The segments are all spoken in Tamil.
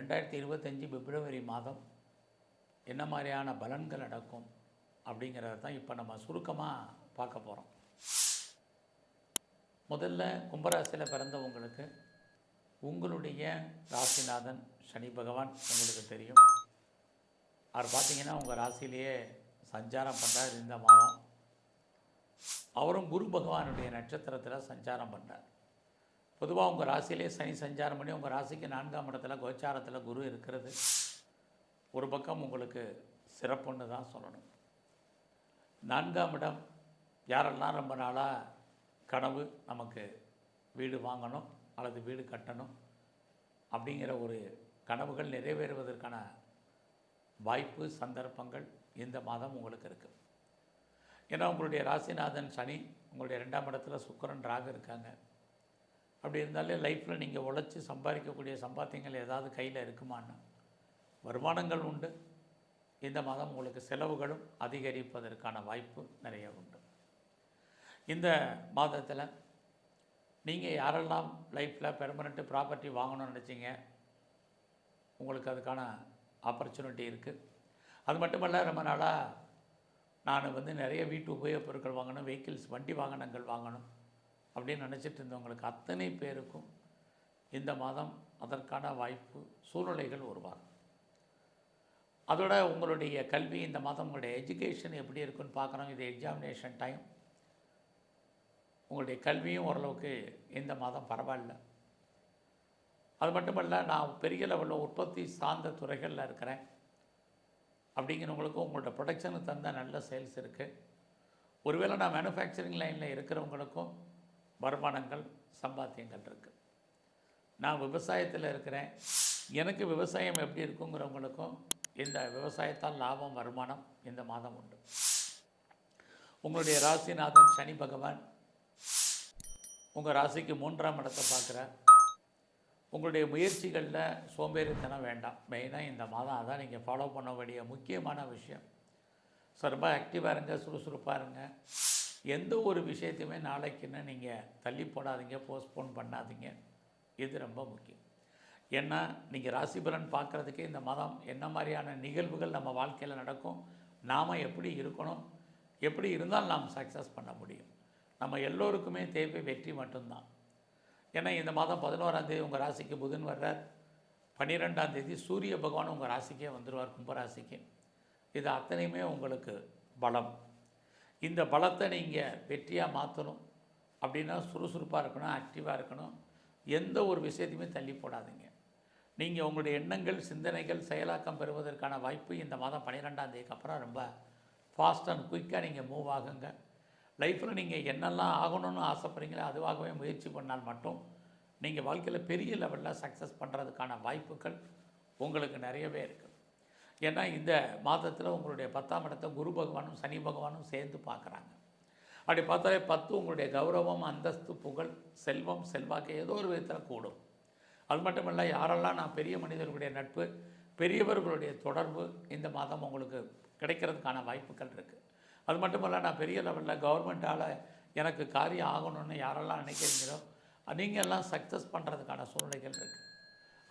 2025 பிப்ரவரி மாதம் என்ன மாதிரியான பலன்கள் நடக்கும் அப்படிங்கிறத தான் இப்போ நம்ம சுருக்கமாக பார்க்க போகிறோம். முதல்ல கும்பராசியில் பிறந்தவங்களுக்கு உங்களுடைய ராசிநாதன் சனி பகவான் உங்களுக்கு தெரியும். அவர் பார்த்திங்கன்னா உங்கள் ராசியிலேயே சஞ்சாரம் பண்ணுறார். இந்த மாதம் அவரும் குரு பகவானுடைய நட்சத்திரத்தில் சஞ்சாரம் பண்ணுறார். பொதுவாக உங்கள் ராசியிலே சனி சஞ்சாரம் பண்ணி உங்கள் ராசிக்கு 4ஆம் இடத்துல கோச்சாரத்தில் குரு இருக்கிறது ஒரு பக்கம் உங்களுக்கு சிறப்புன்னு தான் சொல்லணும். 4ஆம் இடம் யாரெல்லாம் ரொம்ப நாளாக கனவு நமக்கு வீடு வாங்கணும் அல்லது வீடு கட்டணும் அப்படிங்கிற ஒரு கனவுகள் நிறைவேறுவதற்கான வாய்ப்பு சந்தர்ப்பங்கள் இந்த மாதம் உங்களுக்கு இருக்குது. ஏன்னா உங்களுடைய ராசிநாதன் சனி உங்களுடைய 2ஆம் இடத்துல சுக்கிரன் ராகு இருக்காங்க. அப்படி இருந்தாலே லைஃப்பில் நீங்கள் உழைச்சி சம்பாதிக்கக்கூடிய சம்பாத்தியங்கள் ஏதாவது கையில் இருக்குமான்னா வருமானங்கள் உண்டு. இந்த மாதம் உங்களுக்கு செலவுகளும் அதிகரிப்பதற்கான வாய்ப்பு நிறைய உண்டு. இந்த மாதத்தில் நீங்கள் யாரெல்லாம் லைஃப்பில் பெர்மனெண்ட்டு ப்ராப்பர்ட்டி வாங்கணும்னு நினச்சிங்க உங்களுக்கு அதுக்கான ஆப்பர்ச்சுனிட்டி இருக்குது. அது மட்டுமல்ல ரொம்ப நாளாக நான் நிறைய வீட்டு உபயோகப் பொருட்கள் வாங்கணும், வெஹிக்கிள்ஸ் வண்டி வாகனங்கள் வாங்கணும் அப்படின்னு நினச்சிட்டு இருந்தவங்களுக்கு அத்தனை பேருக்கும் இந்த மாதம் அதற்கான வாய்ப்பு சூழ்நிலைகள் உருவாகும். அதோட உங்களுடைய கல்வி இந்த மாதம் உங்களுடைய எஜுகேஷன் எப்படி இருக்குன்னு பார்க்குறோம். இது எக்ஸாமினேஷன் டைம். உங்களுடைய கல்வியும் ஓரளவுக்கு இந்த மாதம் பரவாயில்ல. அது மட்டுமல்ல நான் பெரிய லெவலில் உற்பத்தி சார்ந்த துறைகளில் இருக்கிறேன் அப்படிங்கிறவங்களுக்கும் உங்களோட ப்ரொடக்ஷனுக்கு தந்த நல்ல சேல்ஸ் இருக்குது. ஒருவேளை நான் மேனுஃபேக்சரிங் லைனில் இருக்கிறவங்களுக்கும் வருமானங்கள் சம்பாத்தியங்கள் இருக்குது. நான் விவசாயத்தில் இருக்கிறேன், எனக்கு விவசாயம் எப்படி இருக்குங்கிறவங்களுக்கும் இந்த விவசாயத்தால் லாபம் வருமானம் இந்த மாதம் உண்டு. உங்களுடைய ராசிநாதன் சனி பகவான் உங்கள் ராசிக்கு 3ஆம் இடத்தை பார்க்குறார். உங்களுடைய முயற்சிகளில் சோம்பேறித்தனம் வேண்டாம். மெயினாக இந்த மாதம் அதான் நீங்கள் ஃபாலோ பண்ண வேண்டிய முக்கியமான விஷயம். ஸோ ரொம்ப ஆக்டிவாக இருங்க, சுறுசுறுப்பாக இருங்க. எந்த ஒரு விஷயத்தையுமே நாளைக்குன்னு நீங்கள் தள்ளி போடாதீங்க, போஸ்ட்போன் பண்ணாதீங்க. இது ரொம்ப முக்கியம். ஏன்னா நீங்கள் ராசி பலன் பார்க்குறதுக்கே இந்த மாதம் என்ன மாதிரியான நிகழ்வுகள் நம்ம வாழ்க்கையில் நடக்கும், நாம் எப்படி இருக்கணும், எப்படி இருந்தால் நாம் சக்ஸஸ் பண்ண முடியும். நம்ம எல்லோருக்குமே தேவை வெற்றி மட்டும்தான். ஏன்னா இந்த மாதம் 11ஆம் தேதி உங்கள் ராசிக்கு புதன் வர்றார். 12ஆம் தேதி சூரிய பகவான் உங்கள் ராசிக்கே வந்துடுவார், கும்பராசிக்கு. இது அத்தனையுமே உங்களுக்கு பலம். இந்த பலத்தை நீங்கள் வெற்றியாக மாற்றணும் அப்படின்னா சுறுசுறுப்பாக இருக்கணும், ஆக்டிவாக இருக்கணும். எந்த ஒரு விஷயத்தையுமே தள்ளி போடாதீங்க. நீங்கள் உங்களுடைய எண்ணங்கள் சிந்தனைகள் செயலாக்கம் பெறுவதற்கான வாய்ப்பு இந்த மாதம் 12ஆம் தேதிக்கு அப்புறம் ரொம்ப ஃபாஸ்ட் அண்ட் குயிக்காக நீங்கள் மூவ் ஆகுங்க. லைஃப்பில் நீங்கள் என்னெல்லாம் ஆகணும்னு ஆசைப்படுறீங்களோ அதுவாகவே முயற்சி பண்ணால் மட்டும் நீங்கள் வாழ்க்கையில் பெரிய லெவலில் சக்ஸஸ் பண்ணுறதுக்கான வாய்ப்புகள் உங்களுக்கு நிறையவே இருக்குது. ஏன்னா இந்த மாதத்தில் உங்களுடைய 10ஆம் இடத்தை குரு பகவானும் சனி பகவானும் சேர்ந்து பார்க்குறாங்க. அப்படி பார்த்தாலே 10 உங்களுடைய கௌரவம், அந்தஸ்து, புகழ், செல்வம், செல்வாக்கு ஏதோ ஒரு விதத்தில் கூடும். அது மட்டும் இல்லை, யாரெல்லாம் நான் பெரிய மனிதர்களுடைய நட்பு, பெரியவர்களுடைய தொடர்பு இந்த மாதம் உங்களுக்கு கிடைக்கிறதுக்கான வாய்ப்புகள் இருக்குது. அது மட்டுமல்ல, நான் பெரிய லெவலில் கவர்மெண்ட்டால் எனக்கு காரியம் ஆகணும்னு யாரெல்லாம் நினைக்கிறீங்களோ நீங்கள் எல்லாம் சக்ஸஸ் பண்ணுறதுக்கான சூழ்நிலைகள் இருக்குது.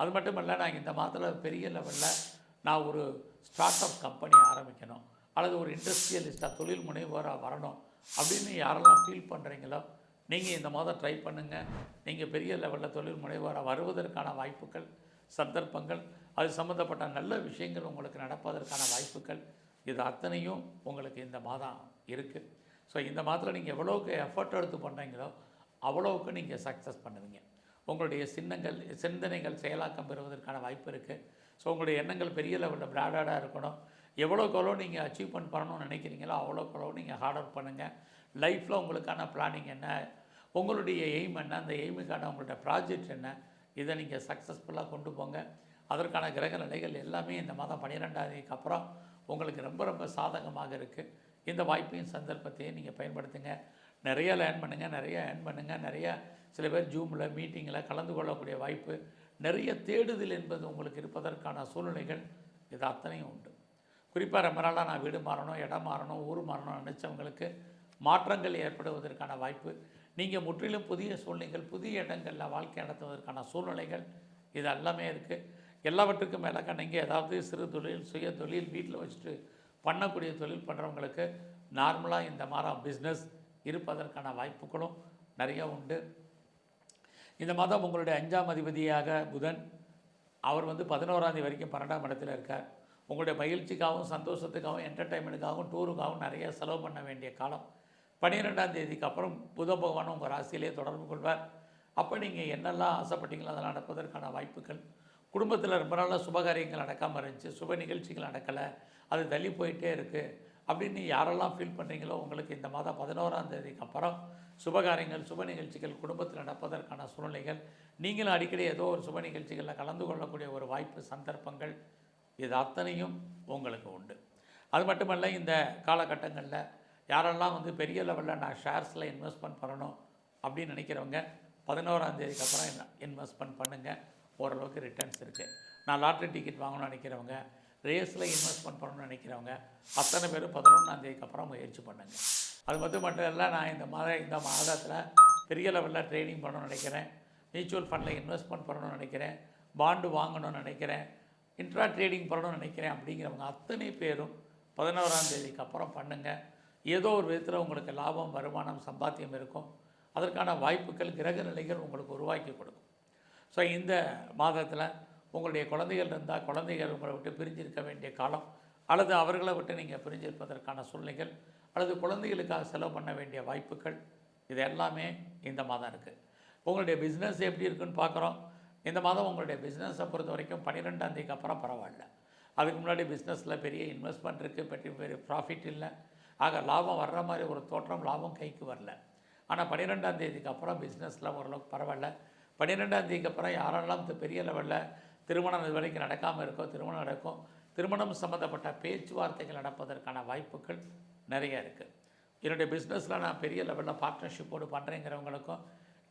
அது மட்டும் இல்லை, நான் இந்த மாதத்தில் பெரிய லெவலில் நான் ஒரு ஸ்டார்ட் அப் கம்பெனி ஆரம்பிக்கணும் அல்லது ஒரு இண்டஸ்ட்ரியலிஸ்ட்டாக தொழில் முனைவோராக வரணும் அப்படின்னு யாரெல்லாம் ஃபீல் பண்ணுறீங்களோ நீங்கள் இந்த மாதம் ட்ரை பண்ணுங்கள். நீங்கள் பெரிய லெவலில் தொழில் முனைவோராக வருவதற்கான வாய்ப்புகள் சந்தர்ப்பங்கள், அது சம்மந்தப்பட்ட நல்ல விஷயங்கள் உங்களுக்கு நடப்பதற்கான வாய்ப்புகள் இது அத்தனையும் உங்களுக்கு இந்த மாதம் இருக்குது. ஸோ இந்த மாதத்தில் நீங்கள் எவ்வளோக்கு எஃபர்ட் எடுத்து பண்ணுறீங்களோ அவ்வளோவுக்கு நீங்கள் சக்ஸஸ் பண்ணுவீங்க. உங்களுடைய சிந்தனைகள் செயலாக்கம் பெறுவதற்கான வாய்ப்பு இருக்குது. ஸோ உங்களுடைய எண்ணங்கள் பெரிய லெவலில் பிராடாக இருக்கணும். எவ்வளோக்கு எவ்வளோ நீங்கள் அச்சீவ்மெண்ட் பண்ணணும்னு நினைக்கிறீங்களோ அவ்வளோக்கு எவ்வளோ நீங்கள் ஹார்ட் ஒர்க் பண்ணுங்கள். லைஃப்பில் உங்களுக்கான பிளானிங் என்ன, உங்களுடைய எய்ம் என்ன, அந்த எய்முக்கான உங்களுடைய ப்ராஜெக்ட் என்ன, இதை நீங்கள் சக்ஸஸ்ஃபுல்லாக கொண்டு போங்க. அதற்கான கிரக நிலைகள் எல்லாமே இந்த மாதம் 12ஆம் தேதிக்கு அப்புறம் உங்களுக்கு ரொம்ப ரொம்ப சாதகமாக இருக்குது. இந்த வாய்ப்பையும் சந்தர்ப்பத்தையும் நீங்கள் பயன்படுத்துங்க. நிறைய லேர்ன் பண்ணுங்கள், நிறைய ஏர்ன் பண்ணுங்கள். நிறைய சில பேர் ஜூமில் மீட்டிங்கில் கலந்து கொள்ளக்கூடிய வாய்ப்பு, நிறைய தேடுதல் என்பது உங்களுக்கு இருப்பதற்கான சூழ்நிலைகள் இது அத்தனையும் உண்டு. குறிப்பாக ரொம்ப நாளாக நான் வீடு மாறணும், இடம் மாறணும், ஊர் மாறணும்னு நினச்சவங்களுக்கு மாற்றங்கள் ஏற்படுவதற்கான வாய்ப்பு, நீங்கள் முற்றிலும் புதிய சூழ்நிலைகள், புதிய இடங்களில் வாழ்க்கை நடத்துவதற்கான சூழ்நிலைகள் இது எல்லாமே இருக்குது. எல்லாவற்றுக்கும் மேலாக நீங்கள் ஏதாவது சிறு தொழில் சுய தொழில் வீட்டில் வச்சுட்டு பண்ணக்கூடிய தொழில் பண்ணுறவங்களுக்கு நார்மலாக இந்த மாதம் பிஸ்னஸ் இருப்பதற்கான வாய்ப்புகளும் நிறைய உண்டு. இந்த மாதம் உங்களுடைய 5ஆம் அதிபதியாக புதன் அவர் 11ஆம் தேதி வரைக்கும் 12ஆம் இடத்துல இருக்கார். உங்களுடைய மகிழ்ச்சிக்காகவும் சந்தோஷத்துக்காகவும் என்டர்டைன்மெண்ட்டுக்காகவும் டூருக்காகவும் நிறைய செலவு பண்ண வேண்டிய காலம். 12ஆம் தேதிக்கு அப்புறம் புத பகவான் உங்கள் ராசியிலே தொடர்பு கொள்வார். அப்போ நீங்கள் என்னெல்லாம் ஆசைப்பட்டீங்களோ அதெல்லாம் நடப்பதற்கான வாய்ப்புகள். குடும்பத்தில் ரொம்ப நாளாக சுபகாரியங்கள் நடக்காமல் இருந்துச்சு, சுப நிகழ்ச்சிகள் நடக்கலை, அது தள்ளி போயிட்டே இருக்குது அப்படின்னு யாரெல்லாம் ஃபீல் பண்ணுறீங்களோ உங்களுக்கு இந்த மாதம் 11ஆம் தேதிக்கு அப்புறம் சுபகாரியங்கள் சுப நிகழ்ச்சிகள் குடும்பத்தில் நடப்பதற்கான சூழ்நிலைகள், நீங்களும் அடிக்கடி ஏதோ ஒரு சுப நிகழ்ச்சிகளில் கலந்து கொள்ளக்கூடிய ஒரு வாய்ப்பு சந்தர்ப்பங்கள் இது அத்தனையும் உங்களுக்கு உண்டு. அது மட்டுமல்ல, இந்த காலகட்டங்களில் யாரெல்லாம் பெரிய லெவலில் நான் ஷேர்ஸில் இன்வெஸ்ட்மெண்ட் பண்ணணும் அப்படின்னு நினைக்கிறவங்க 11ஆம் தேதிக்கு அப்புறம் இன்வெஸ்ட்மெண்ட் பண்ணுங்கள். ஓரளவுக்கு ரிட்டர்ன்ஸ் இருக்குது. நான் லாட்ரி டிக்கெட் வாங்கணும்னு நினைக்கிறவங்க, ரேஸில் இன்வெஸ்ட்மெண்ட் பண்ணணும்னு நினைக்கிறவங்க அத்தனை பேரும் 11ஆம் தேதிக்கு அப்புறம் முயற்சி பண்ணுங்கள். அது மட்டும் இல்லை, நான் இந்த மாதத்தில் பெரிய லெவலில் ட்ரேடிங் பண்ணணும்னு நினைக்கிறேன், மியூச்சுவல் ஃபண்டில் இன்வெஸ்ட்மெண்ட் பண்ணணும்னு நினைக்கிறேன், பாண்டு வாங்கணும்னு நினைக்கிறேன், இன்ட்ரா ட்ரேடிங் பண்ணணும்னு நினைக்கிறேன் அப்படிங்கிறவங்க அத்தனை பேரும் 11ஆம் தேதிக்கு அப்புறம் பண்ணுங்கள். ஏதோ ஒரு விதத்தில் உங்களுக்கு லாபம், வருமானம், சம்பாத்தியம் இருக்கும். அதற்கான வாய்ப்புகள் கிரக நிலைகள் உங்களுக்கு உருவாக்கி கொடுக்கும். ஸோ இந்த மாதத்தில் உங்களுடைய குழந்தைகள் இருந்தால் குழந்தைகள் உங்களை விட்டு பிரிஞ்சிருக்க வேண்டிய காலம், அல்லது அவர்களை விட்டு நீங்கள் பிரிஞ்சிருப்பதற்கான சூழ்நிலைகள், அல்லது குழந்தைகளுக்காக செலவு பண்ண வேண்டிய வாய்ப்புகள், இது எல்லாமே இந்த மாதம் இருக்குது. உங்களுடைய பிஸ்னஸ் எப்படி இருக்குன்னு பார்க்குறோம். இந்த மாதம் உங்களுடைய பிஸ்னஸை பொறுத்த வரைக்கும் 12ஆம் தேதிக்கு அப்புறம் பரவாயில்ல. அதுக்கு முன்னாடி பிஸ்னஸில் பெரிய இன்வெஸ்ட்மெண்ட் இருக்குது, பெரிய ப்ராஃபிட் இல்லை. ஆக லாபம் வர்ற மாதிரி ஒரு தோற்றம், லாபம் கைக்கு வரல. ஆனால் 12ஆம் தேதிக்கு அப்புறம் பிஸ்னஸில் ஓரளவுக்கு பரவாயில்ல. 12ஆம் தேதிக்கு அப்புறம் யாரெல்லாம் பெரிய லெவலில் திருமணம் இது வரைக்கும் நடக்காமல் இருக்கோ திருமணம் நடக்கும். திருமணம் சம்மந்தப்பட்ட பேச்சுவார்த்தைகள் நடப்பதற்கான வாய்ப்புகள் நிறைய இருக்குது. என்னுடைய பிஸ்னஸில் நான் பெரிய லெவலில் பார்ட்னர்ஷிப்போடு பண்ணுறேங்கிறவங்களுக்கும்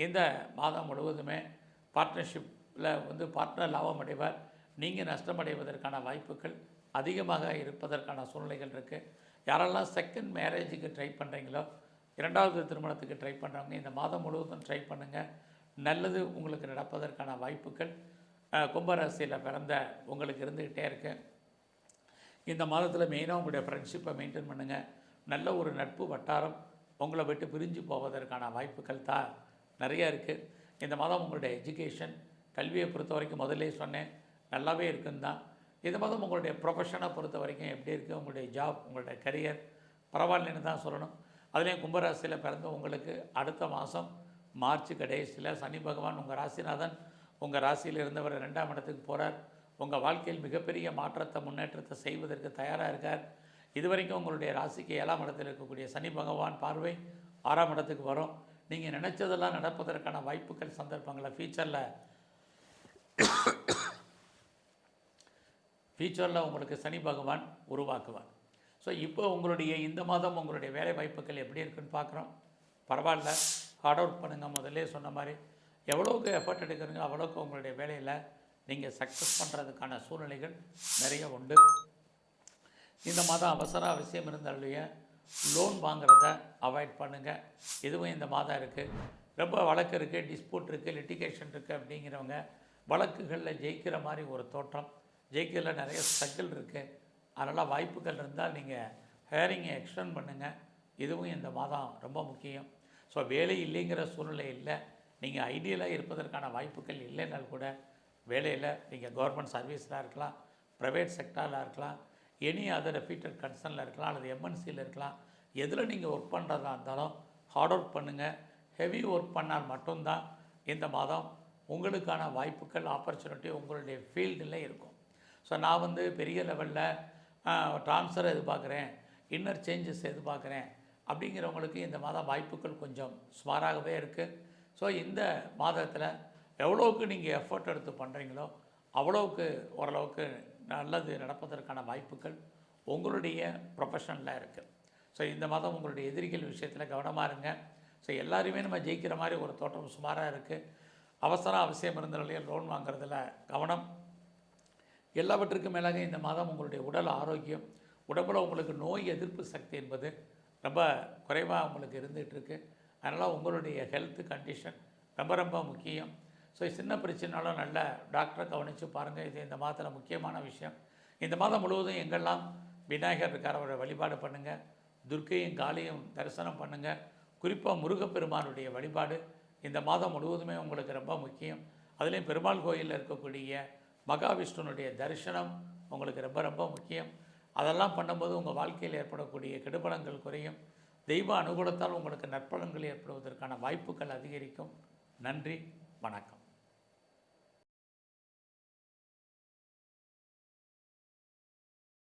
இந்த மாதம் முழுவதுமே பார்ட்னர்ஷிப்பில் பார்ட்னர் லாபம் அடைவார். நீங்கள் நஷ்டமடைவதற்கான வாய்ப்புகள் அதிகமாக இருப்பதற்கான சூழ்நிலைகள் இருக்குது. யாரெல்லாம் செகண்ட் மேரேஜுக்கு ட்ரை பண்ணுறீங்களோ, 2வது திருமணத்துக்கு ட்ரை பண்ணுறவங்க இந்த மாதம் முழுவதும் ட்ரை பண்ணுங்கள். நல்லது உங்களுக்கு நடப்பதற்கான வாய்ப்புகள் கும்பராசியில் பிறந்த உங்களுக்கு இருந்துக்கிட்டே இருக்கு. இந்த மாதத்தில் மெயினாக உங்களுடைய ஃப்ரெண்ட்ஷிப்பை மெயின்டைன் பண்ணுங்கள். நல்ல ஒரு நட்பு வட்டாரம் உங்களை விட்டு பிரிஞ்சு போவதற்கான வாய்ப்புகள் தான் நிறையா இருக்குது. இந்த மாதம் உங்களுடைய எஜுகேஷன், கல்வியை பொறுத்த வரைக்கும் முதல்லே சொன்னேன் நல்லாவே இருக்குன்னு தான். இந்த மாதம் உங்களுடைய ப்ரொஃபஷனை பொறுத்த வரைக்கும் எப்படி இருக்குது, உங்களுடைய ஜாப், உங்களுடைய கரியர் பரவாயில்லைன்னு தான் சொல்லணும். அதுலேயும் கும்பராசியில் பிறந்த உங்களுக்கு அடுத்த மாதம் மார்ச் கடைசியில் சனி பகவான் உங்கள் ராசிநாதன் உங்கள் ராசியில் இருந்தவர் 2ஆம் இடத்துக்கு போகிறார். உங்கள் வாழ்க்கையில் மிகப்பெரிய மாற்றத்தை முன்னேற்றத்தை செய்வதற்கு தயாராக இருக்கார். இதுவரைக்கும் உங்களுடைய ராசிக்கு 7ஆம் இடத்தில் இருக்கக்கூடிய சனி பகவான் பார்வை 6ஆம் இடத்துக்கு வரும். நீங்கள் நினச்சதெல்லாம் நடப்பதற்கான வாய்ப்புகள் சந்தர்ப்பங்களை ஃபியூச்சரில் உங்களுக்கு சனி பகவான் உருவாக்குவார். ஸோ இப்போ உங்களுடைய இந்த மாதம் உங்களுடைய வேலை வாய்ப்புகள் எப்படி இருக்குன்னு பார்க்குறோம். பரவாயில்ல, ஹார்ட் ஒர்க் பண்ணுங்கள். முதல்ல சொன்ன மாதிரி எவ்வளோக்கு எஃபர்ட் எடுக்கிறீங்க அவ்வளோக்கு உங்களுடைய வேலையில் நீங்கள் சக்ஸஸ் பண்ணுறதுக்கான சூழ்நிலைகள் நிறைய உண்டு. இந்த மாதம் அவசியம் இருந்தாலேயே லோன் வாங்குறத அவாய்ட் பண்ணுங்கள். இதுவும் இந்த மாதம் இருக்குது. ரொம்ப வழக்கு இருக்குது, டிஸ்பியூட் இருக்குது, லிட்டிகேஷன் இருக்குது அப்படிங்கிறவங்க வழக்குகளில் ஜெயிக்கிற மாதிரி ஒரு தோற்றம், ஜெயிக்கிறதுல நிறைய ஸ்ட்ரகிள் இருக்குது. அதனால் வாய்ப்புகள் இருந்தால் நீங்கள் ஹேரிங்கை எக்ஸ்டெண்ட் பண்ணுங்கள். இதுவும் இந்த மாதம் ரொம்ப முக்கியம். ஸோ வேலை இல்லைங்கிற சூழ்நிலை இல்லை, நீங்கள் ஐடியலாக இருப்பதற்கான வாய்ப்புகள் இல்லைன்னால் கூட வேலையில் நீங்கள் கவர்மெண்ட் சர்வீஸில் இருக்கலாம், ப்ரைவேட் செக்டாரில் இருக்கலாம், எனி அதர் ரெப்யூட்டட் கன்சர்னில் இருக்கலாம், அல்லது எம்என்சியில் இருக்கலாம். எதில் நீங்கள் ஒர்க் பண்ணுறதா இருந்தாலும் ஹார்ட் ஒர்க் பண்ணுங்கள். ஹெவி ஒர்க் பண்ணால் மட்டும்தான் இந்த மாதம் உங்களுக்கான வாய்ப்புகள், ஆப்பர்ச்சுனிட்டி உங்களுடைய ஃபீல்டில் இருக்கும். ஸோ நான் பெரிய லெவலில் ட்ரான்ஸ்ஃபர் எதிர்பார்க்குறேன், இன்னர் சேஞ்சஸ் எதிர்பார்க்குறேன் அப்படிங்கிறவங்களுக்கு இந்த மாதம் வாய்ப்புகள் கொஞ்சம் சுமாராகவே இருக்குது. ஸோ இந்த மாதத்தில் எவ்வளோவுக்கு நீங்கள் எஃபர்ட் எடுத்து பண்ணுறீங்களோ அவ்வளோவுக்கு ஓரளவுக்கு நல்லது நடப்பதற்கான வாய்ப்புகள் உங்களுடைய ப்ரொஃபஷனில் இருக்குது. ஸோ இந்த மாதம் உங்களுடைய எதிரிகள் விஷயத்தில் கவனமாக இருங்க. ஸோ எல்லாருமே நம்ம ஜெயிக்கிற மாதிரி ஒரு தோற்றம் சுமாராக இருக்குது. அவசியம் இருந்த நிலையில் லோன் வாங்குறதுல கவனம். எல்லாவற்றுக்கும் மேலாக இந்த மாதம் உங்களுடைய உடல் ஆரோக்கியம், உடம்பில் உங்களுக்கு நோய் எதிர்ப்பு சக்தி என்பது ரொம்ப குறைவாக உங்களுக்கு இருந்துகிட்ருக்கு. அதனால் உங்களுடைய ஹெல்த் கண்டிஷன் ரொம்ப ரொம்ப முக்கியம். ஸோ சின்ன பிரச்சனைனாலும் நல்ல டாக்டரை கவனித்து பாருங்கள். இது இந்த மாதத்தில் முக்கியமான விஷயம். இந்த மாதம் முழுவதும் எங்கெல்லாம் விநாயகர் இருக்கார் அவரை வழிபாடு பண்ணுங்கள். துர்க்கையும் காளியும் தரிசனம் பண்ணுங்கள். குறிப்பாக முருகப்பெருமானுடைய வழிபாடு இந்த மாதம் முழுவதுமே உங்களுக்கு ரொம்ப முக்கியம். அதுலேயும் பெருமாள் கோயிலில் இருக்கக்கூடிய மகாவிஷ்ணுனுடைய தரிசனம் உங்களுக்கு ரொம்ப ரொம்ப முக்கியம். அதெல்லாம் பண்ணும்போது உங்கள் வாழ்க்கையில் ஏற்படக்கூடிய கெடுபலங்கள் குறையும். தெய்வ அனுகூலத்தால் உங்களுக்கு நற்பலன்கள் ஏற்படுவதற்கான வாய்ப்புகள் அதிகரிக்கும். நன்றி, வணக்கம்.